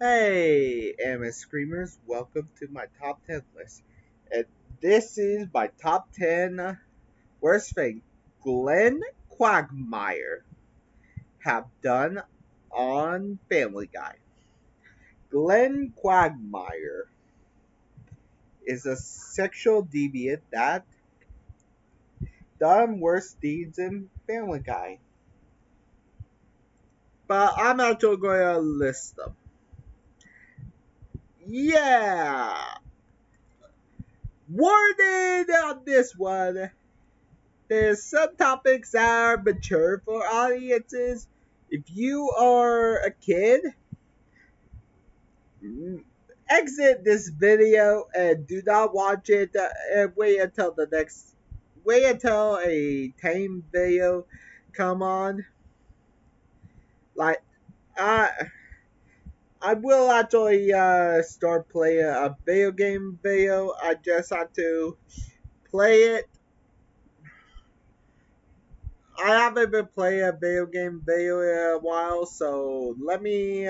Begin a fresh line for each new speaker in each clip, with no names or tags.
Hey, anime screamers, welcome to my top 10 list. And this is my top 10 worst thing Glenn Quagmire have done on Family Guy. Glenn Quagmire is a sexual deviant that done worse deeds in Family Guy. But I'm actually going to list them. Yeah! Warning on this one! There's some topics that are mature for audiences. If you are a kid, exit this video and do not watch it. And wait until a tame video come on. Like I, I will actually start playing a video game video. I just have to play it. I haven't been playing a video game video in a while, so let me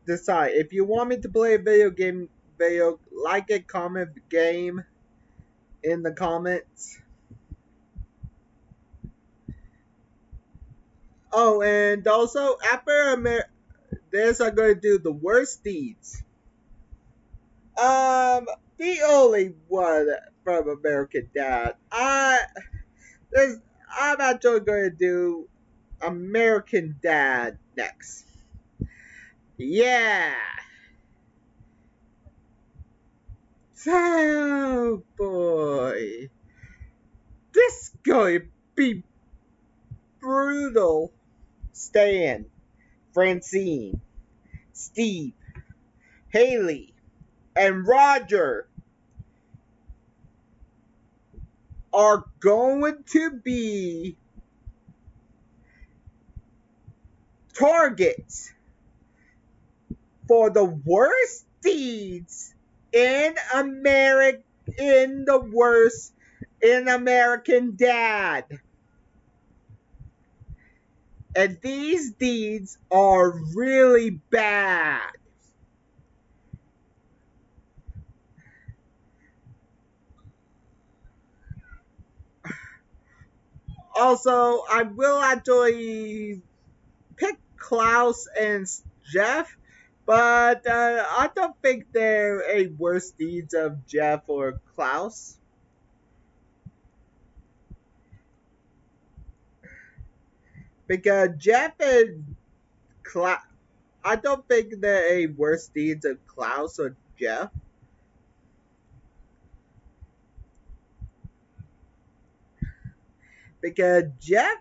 decide. If you want me to play a video game video, like it, comment game in the comments. Oh, and also this, I'm going to do the worst deeds. The only one from American Dad. I'm actually going to do American Dad next. Yeah. Oh boy. This going to be brutal. Stan, Francine, Steve, Haley, and Roger are going to be targets for the worst deeds in American Dad. And these deeds are really bad. Also, I will actually pick Klaus and Jeff, but I don't think they're a worse deeds of Jeff or Klaus. Because Jeff and Klaus, I don't think they're a worse deeds of Klaus or Jeff. Because Jeff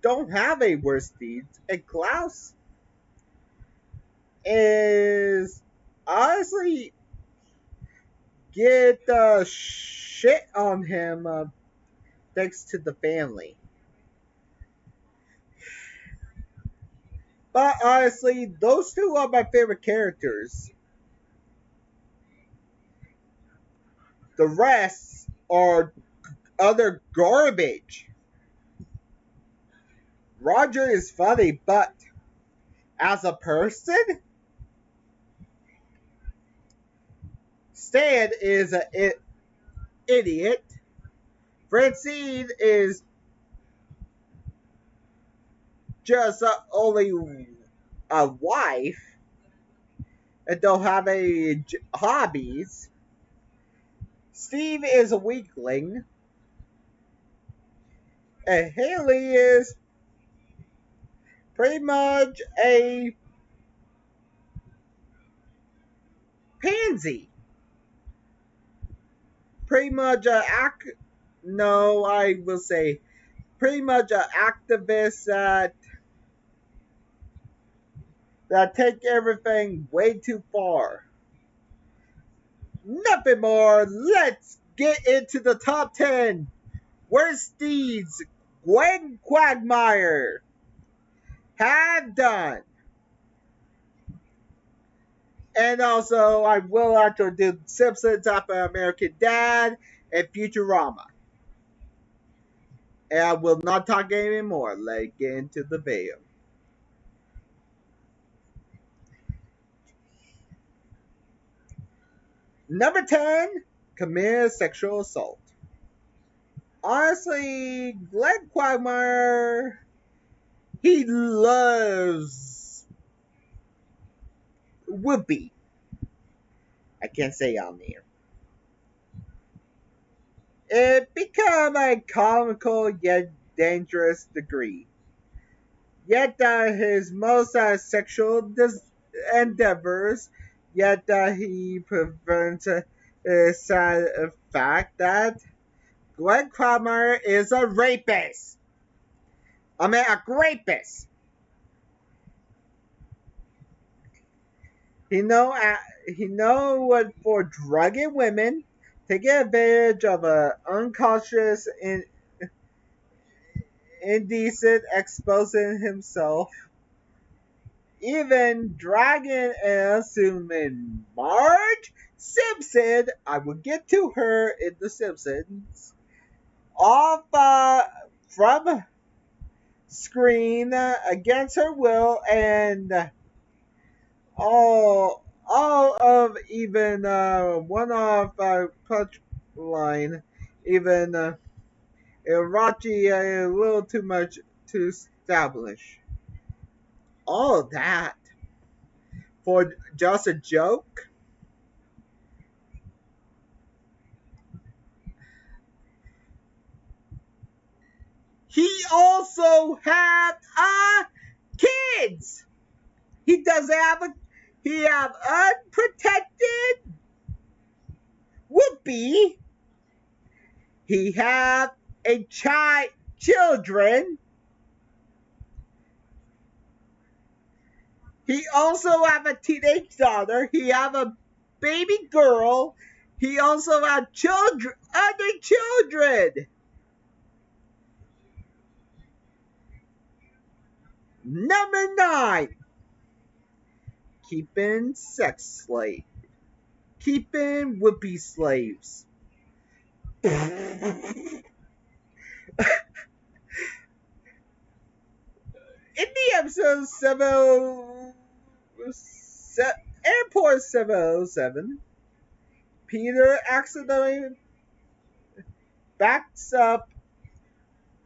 don't have a worse deeds, and Klaus is honestly get shit on him thanks to the family. But honestly, those two are my favorite characters. The rest are other garbage. Roger is funny, but as a person, Stan is an idiot. Francine is just only a wife and don't have any hobbies. Steve is a weakling. And Haley is pretty much a pansy. Pretty much no, I will say pretty much an activist that take everything way too far. Nothing more. Let's get into the top 10 worst deeds Gwen Quagmire have done. And also, I will actually do Simpsons after American Dad and Futurama. And I will not talk anymore. Let's get into the video. Number 10, commit sexual assault. Honestly, Glenn Quagmire, he loves Whoopi. I can't say on here. It become a comical yet dangerous degree. Yet his most sexual endeavors, yet he prevents the sad fact that Glenn Quagmire is a rapist. I mean, a rapist. He know what for drugging women, taking advantage of a unconscious and indecent, exposing himself, even dragging and assuming Marge Simpson. I will get to her in The Simpsons off from screen against her will, and all of even one off punch line, even Irachi a little too much to establish. All of that for just a joke. He also had kids. He doesn't have a. He have unprotected whoopee. He have a children. He also have a teenage daughter. He have a baby girl. He also have children, other children. Number 9, keeping sex slave, keeping whoopee slaves. In the episode 7, Airport 707, Peter accidentally backs up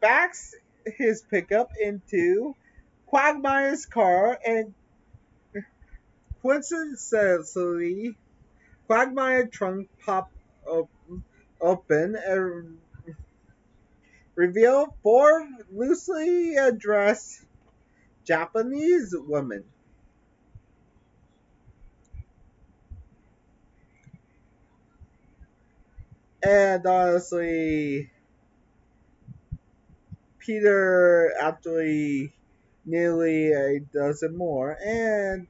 backs his pickup into Quagmire's car, and coincidentally, Quagmire trunk pop open and reveal 4 loosely dressed Japanese women. And honestly, Peter actually nearly does it more, and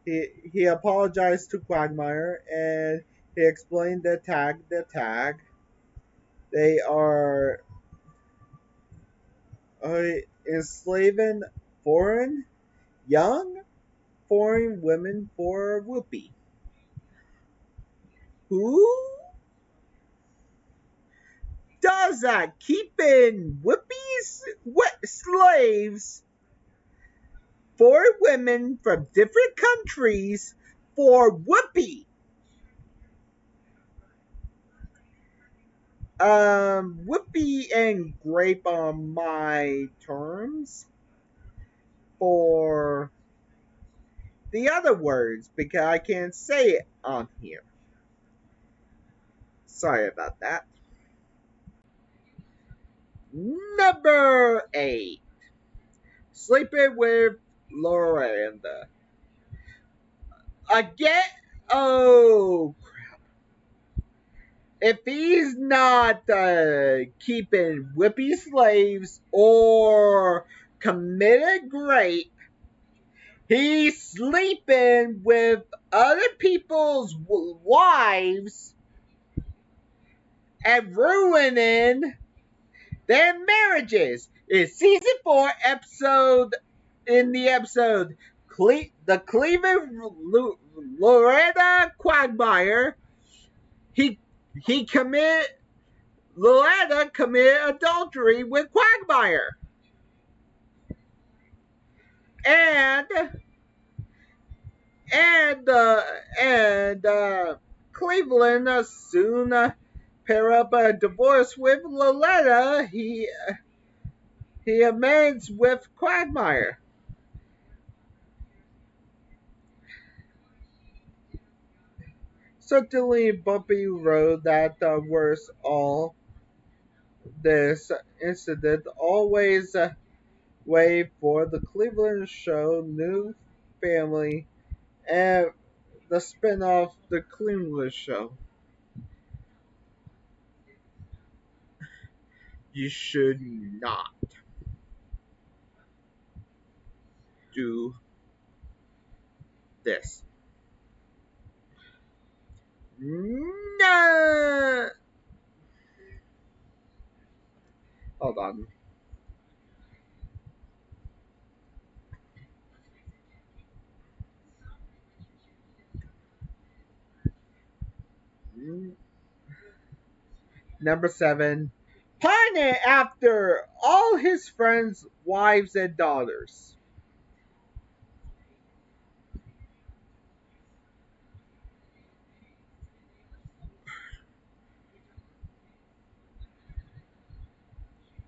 he apologized to Quagmire, and he explained the tag. They are enslaving foreign young foreign women for whoopee. Who does that? Keeping whoopies slaves for women from different countries for whoopee. Whoopee and grape are my terms for the other words because I can't say it on here. Sorry about that. Number 8, sleeping with Loranda. Again, oh, if he's not keeping whippy slaves or committed rape, he's sleeping with other people's wives and ruining their marriages. In season 4, episode the Cleveland Loretta Quagmire, he he commit Loretta committed adultery with Quagmire, and and Cleveland soon pair up a divorce with Loletta. He amends with Quagmire. Certainly a bumpy road that worse all this incident always wait for the Cleveland show new family and the spin-off The Cleveland Show. You should not do this. No! Hold on. Number 7. Pining after all his friends' wives and daughters.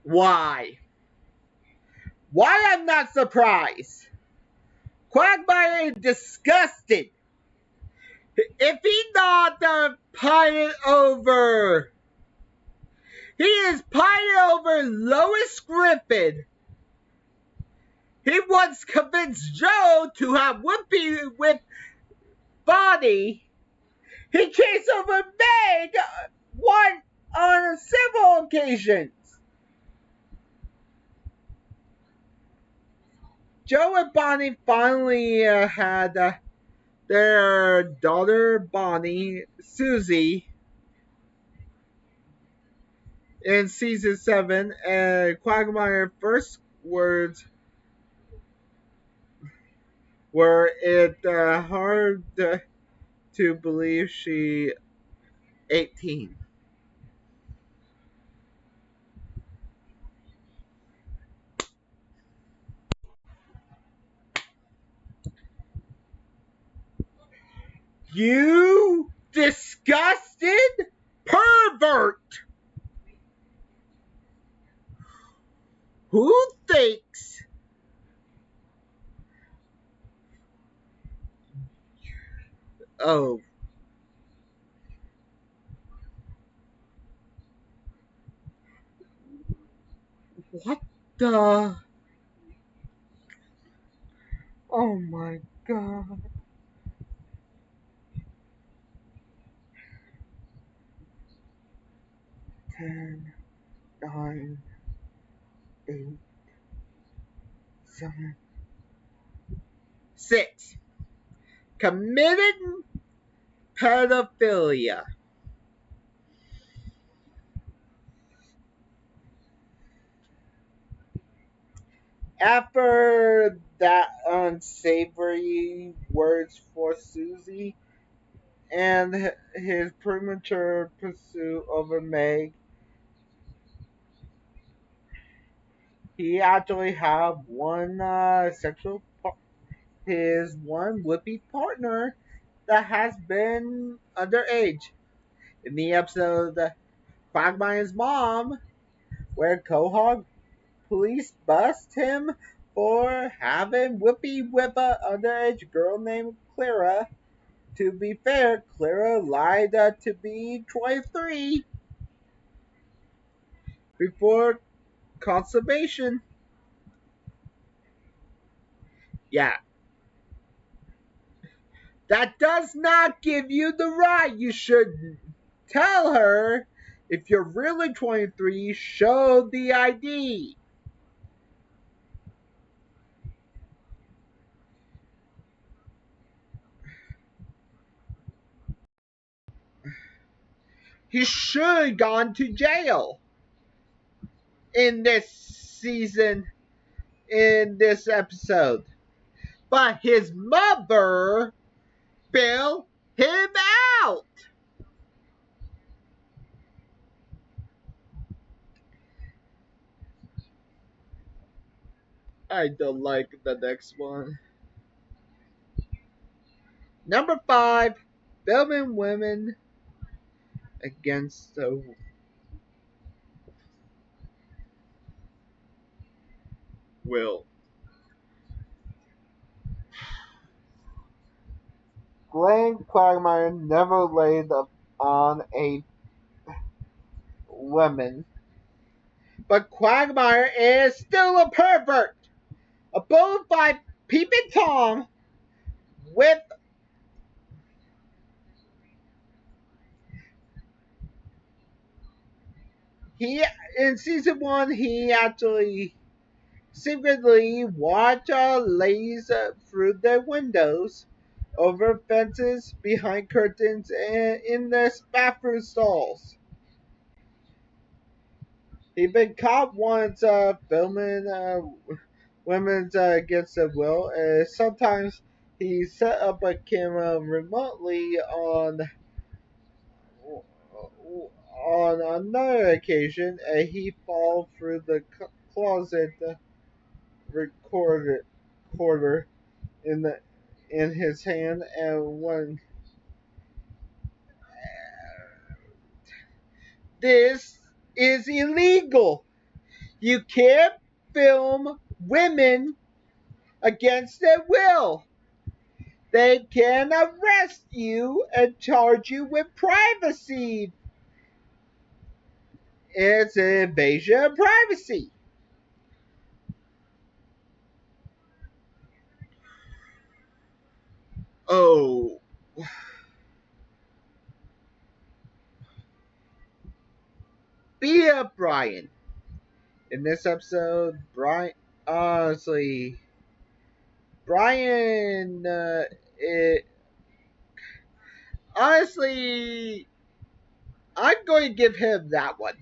Why? Why I'm not surprised? Quagmire is disgusted. If he not pining over, he is pining over Lois Griffin. He once convinced Joe to have Whoopi with Bonnie. He chased over Meg one on several occasions. Joe and Bonnie finally had their daughter Bonnie, Susie, in season 7, and Quagmire's first words were it hard to believe she 18. You disgusted pervert! Who thinks oh what the oh my god 10 9 8 7 6 committed pedophilia. After that unsavory words for Susie and his premature pursuit over Meg, he actually had one his one would-be partner that has been underage. In the episode Quagmire's Mom, where Quahog police bust him for having Whoopi with a underage girl named Clara. To be fair, Clara lied to be 23 before consummation. Yeah, that does not give you the right. You should tell her if you're really 23, show the ID. He should have gone to jail in this season, in this episode. But his mother bailed him out. I don't like the next one. Number five, filming women against the will. Glenn Quagmire never laid on a woman, but Quagmire is still a pervert, a bona fide peeping tom with he in season one he actually secretly watch ladies through their windows, over fences, behind curtains, and in the bathroom stalls. He been caught once filming women's against their will. Sometimes he set up a camera remotely on another occasion, and he fall through the closet recorder in the in his hand, and when this is illegal. You can't film women against their will. They can arrest you and charge you with privacy. It's an invasion of privacy. Oh, beat up Brian. In this episode, honestly, Brian, it, honestly, I'm going to give him that one.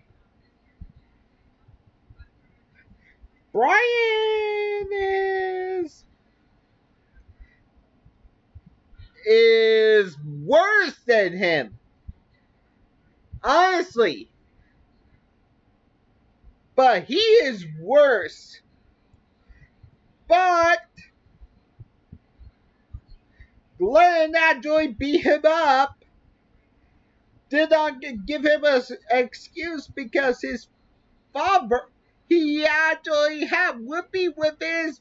Brian is worse than him. Honestly. But he is worse. But Glenn actually beat him up. Did not give him an excuse because his father, he actually had whoopee with his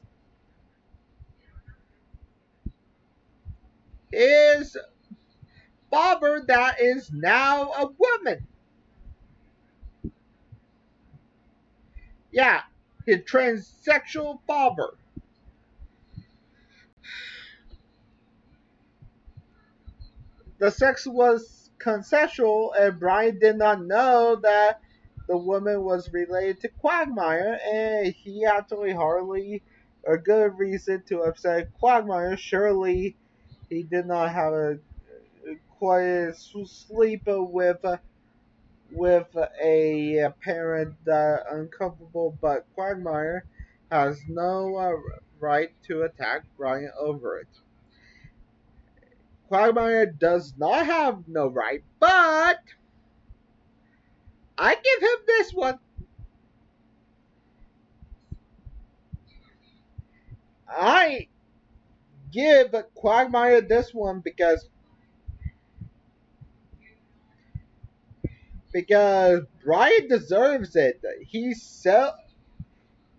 father that is now a woman. Yeah, his transsexual father. The sex was consensual, and Brian did not know that the woman was related to Quagmire, and he actually hardly a good reason to upset Quagmire. Surely he did not have a quiet sleep with a parent that uncomfortable, but Quagmire has no right to attack Brian over it. Quagmire does not have no right, but I give him this one. I give Quagmire this one because Brian deserves it.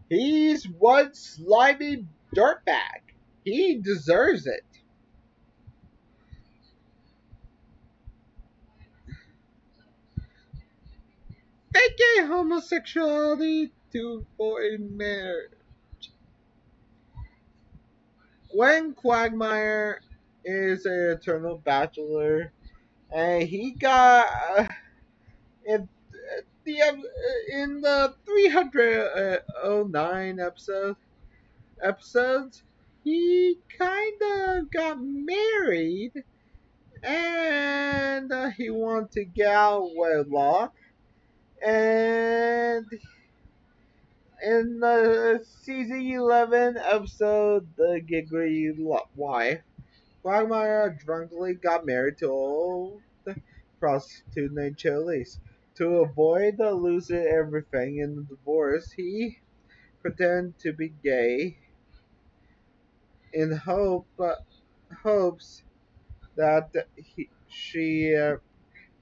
He's one slimy dirtbag. He deserves it. Faking homosexuality to for a marriage. When Quagmire is an eternal bachelor, and he got in in the 309 episodes, he kind of got married, and he wanted to get out of wedlock. And in the season 11 episode, The Giggly Wife, Quagmire drunkenly got married to old prostitute named Chili's. To avoid losing everything in the divorce, he pretended to be gay in hopes that she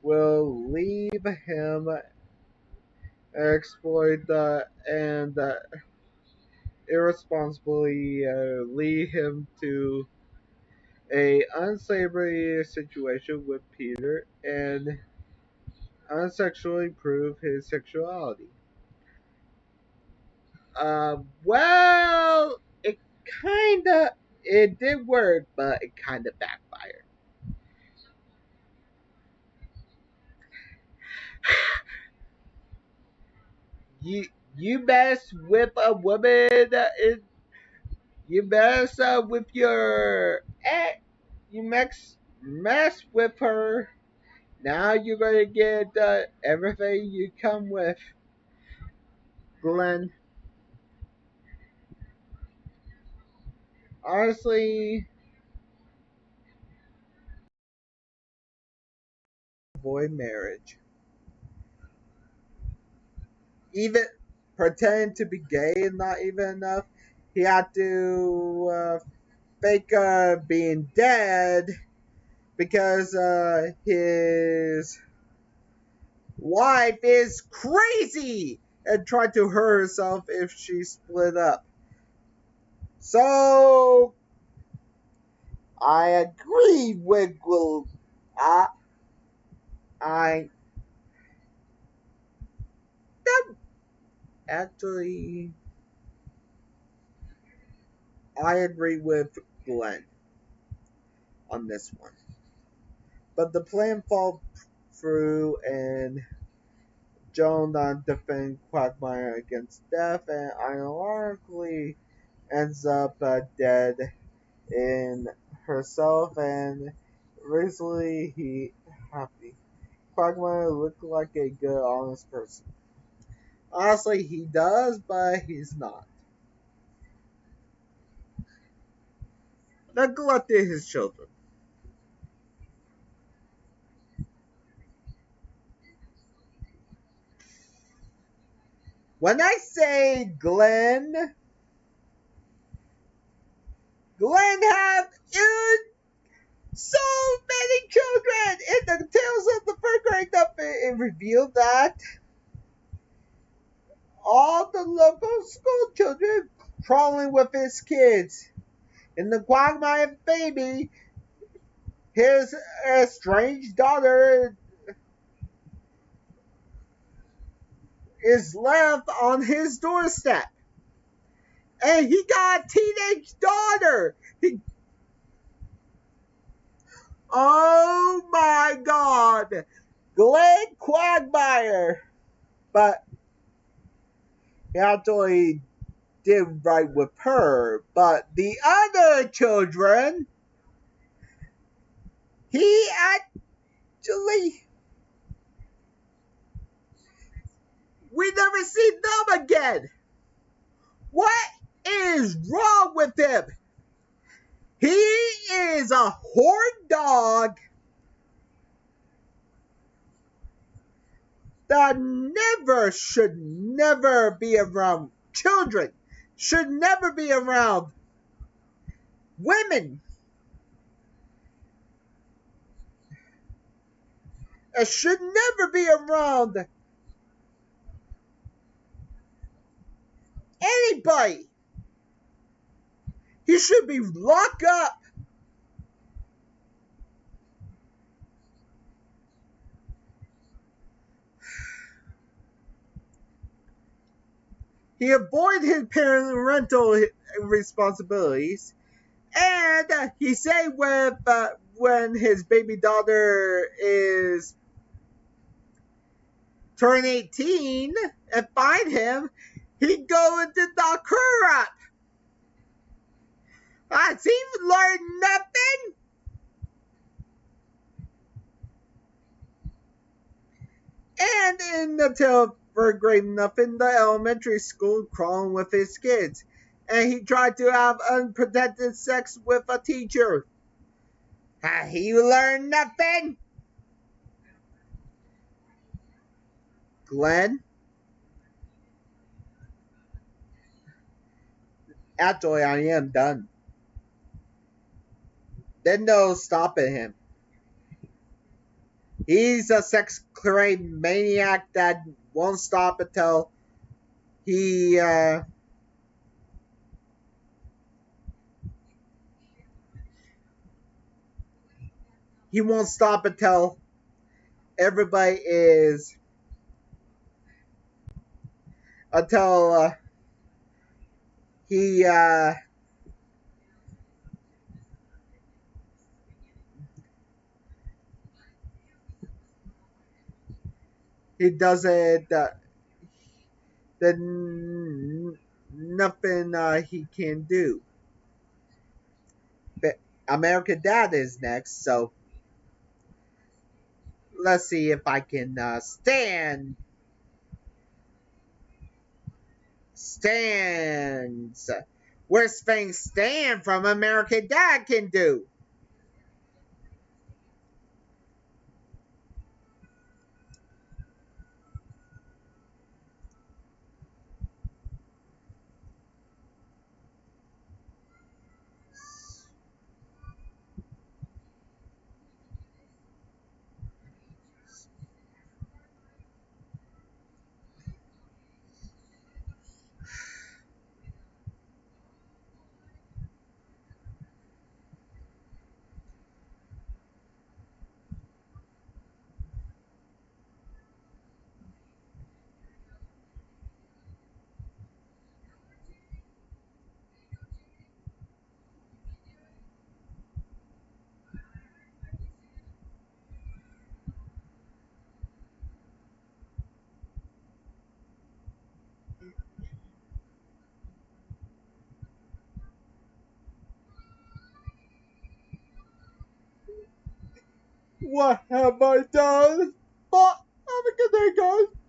will leave him, exploit and irresponsibly lead him to a unsavory situation with Peter and unsexually prove his sexuality. Well, it did work, but it kinda backfired. You you mess with a woman, you mess with your ex, you mess with her. Now you're gonna get everything you come with, Glenn. Honestly, avoid marriage. Even pretend to be gay is not even enough. He had to fake being dead because his wife is crazy and tried to hurt herself if she split up. So I agree with I I actually I agree with Glenn on this one. But the plan fell through and Joan defends Quagmire against death and ironically ends up dead in herself and recently he happy. Quagmire looked like a good, honest person. Honestly, he does, but he's not. Neglected his children. When I say Glenn have so many children. In the Tales of the Third Grade Up, it revealed that all the local school children crawling with his kids. In the Quagmire baby, his estranged daughter is left on his doorstep. And he got a teenage daughter. Oh my god. Glenn Quagmire. But he actually did right with her. But the other children, he actually, we never see them again. What is wrong with him? He is a horn dog that should never be around children, should never be around women, and should never be around anybody. He should be locked up. He avoided his parental responsibilities, and he said when his baby daughter is turn 18 and find him, he go into the her up. Has he learned nothing? And in the tale for grade enough in the elementary school crawling with his kids. And he tried to have unprotected sex with a teacher. Has he learned nothing? Glenn, actually I am done. Then no stopping him. He's a sex crazed maniac that won't stop until he he won't stop until everybody is until he he doesn't then nothing he can do. But American Dad is next, so let's see if I can stands. Worst thing Stan from American Dad can do. What have I done? But have a good day, guys.